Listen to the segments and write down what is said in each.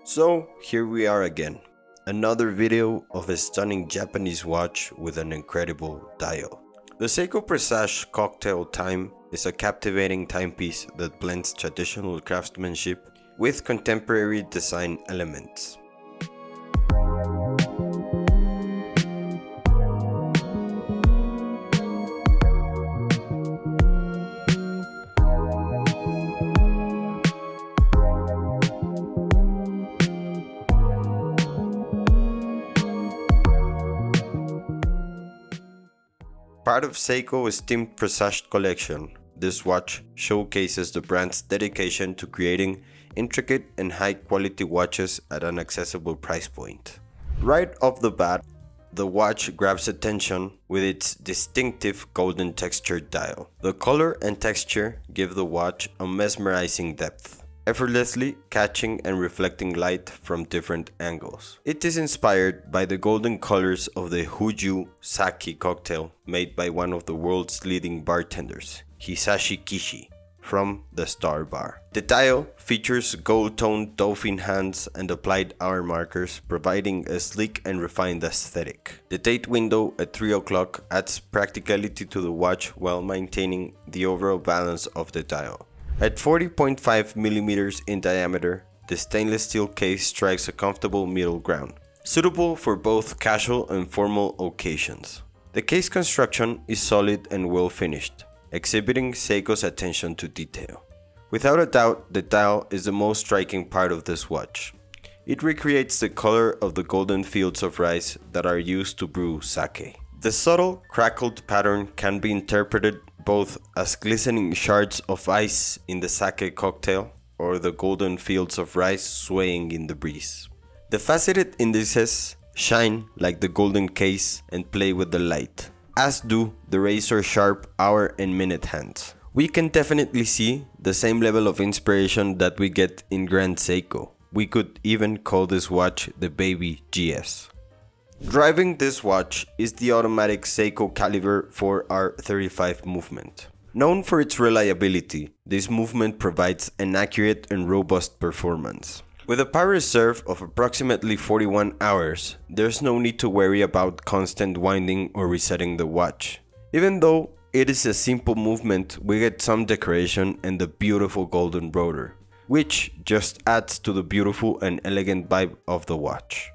So here we are again, another video of a stunning Japanese watch with an incredible dial. The Seiko Presage Cocktail Time is a captivating timepiece that blends traditional craftsmanship with contemporary design elements. Part of Seiko's esteemed Presage collection, this watch showcases the brand's dedication to creating intricate and high-quality watches at an accessible price point. Right off the bat, the watch grabs attention with its distinctive golden textured dial. The color and texture give the watch a mesmerizing depth, effortlessly catching and reflecting light from different angles. It is inspired by the golden colors of the Huju sake cocktail made by one of the world's leading bartenders, Hisashi Kishi, from the Star Bar. The dial features gold-toned dolphin hands and applied hour markers, providing a sleek and refined aesthetic. The date window at 3 o'clock adds practicality to the watch while maintaining the overall balance of the dial. At 40.5mm in diameter, the stainless steel case strikes a comfortable middle ground, suitable for both casual and formal occasions. The case construction is solid and well finished, exhibiting Seiko's attention to detail. Without a doubt, the dial is the most striking part of this watch. It recreates the color of the golden fields of rice that are used to brew sake. The subtle, crackled pattern can be interpreted both as glistening shards of ice in the sake cocktail or the golden fields of rice swaying in the breeze. The faceted indices shine like the golden case and play with the light, as do the razor-sharp hour and minute hands. We can definitely see the same level of inspiration that we get in Grand Seiko. We could even call this watch the Baby GS. Driving this watch is the automatic Seiko Caliber 4R35 movement. Known for its reliability, this movement provides an accurate and robust performance. With a power reserve of approximately 41 hours, there's no need to worry about constant winding or resetting the watch. Even though it is a simple movement, we get some decoration and the beautiful golden rotor, which just adds to the beautiful and elegant vibe of the watch.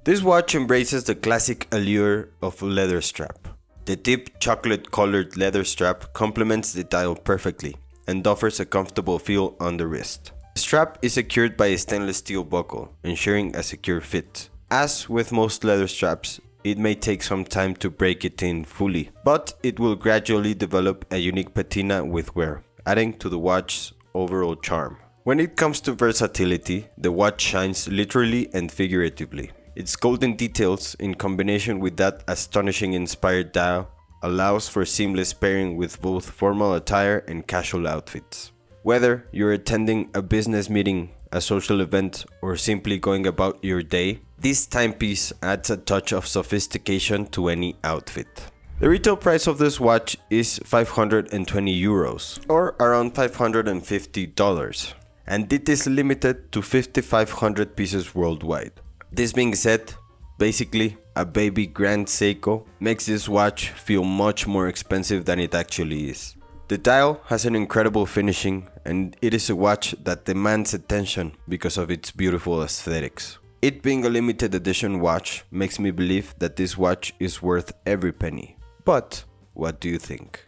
This watch embraces the classic allure of a leather strap. The deep chocolate-colored leather strap complements the dial perfectly and offers a comfortable feel on the wrist. The strap is secured by a stainless steel buckle, ensuring a secure fit. As with most leather straps, it may take some time to break it in fully, but it will gradually develop a unique patina with wear, adding to the watch's overall charm. When it comes to versatility, the watch shines literally and figuratively. Its golden details, in combination with that astonishing inspired dial, allows for seamless pairing with both formal attire and casual outfits. Whether you're attending a business meeting, a social event, or simply going about your day, this timepiece adds a touch of sophistication to any outfit. The retail price of this watch is €520, or around $550, and it is limited to 5,500 pieces worldwide. This being said, basically, a baby Grand Seiko makes this watch feel much more expensive than it actually is. The dial has an incredible finishing, and it is a watch that demands attention because of its beautiful aesthetics. It being a limited edition watch makes me believe that this watch is worth every penny. But what do you think?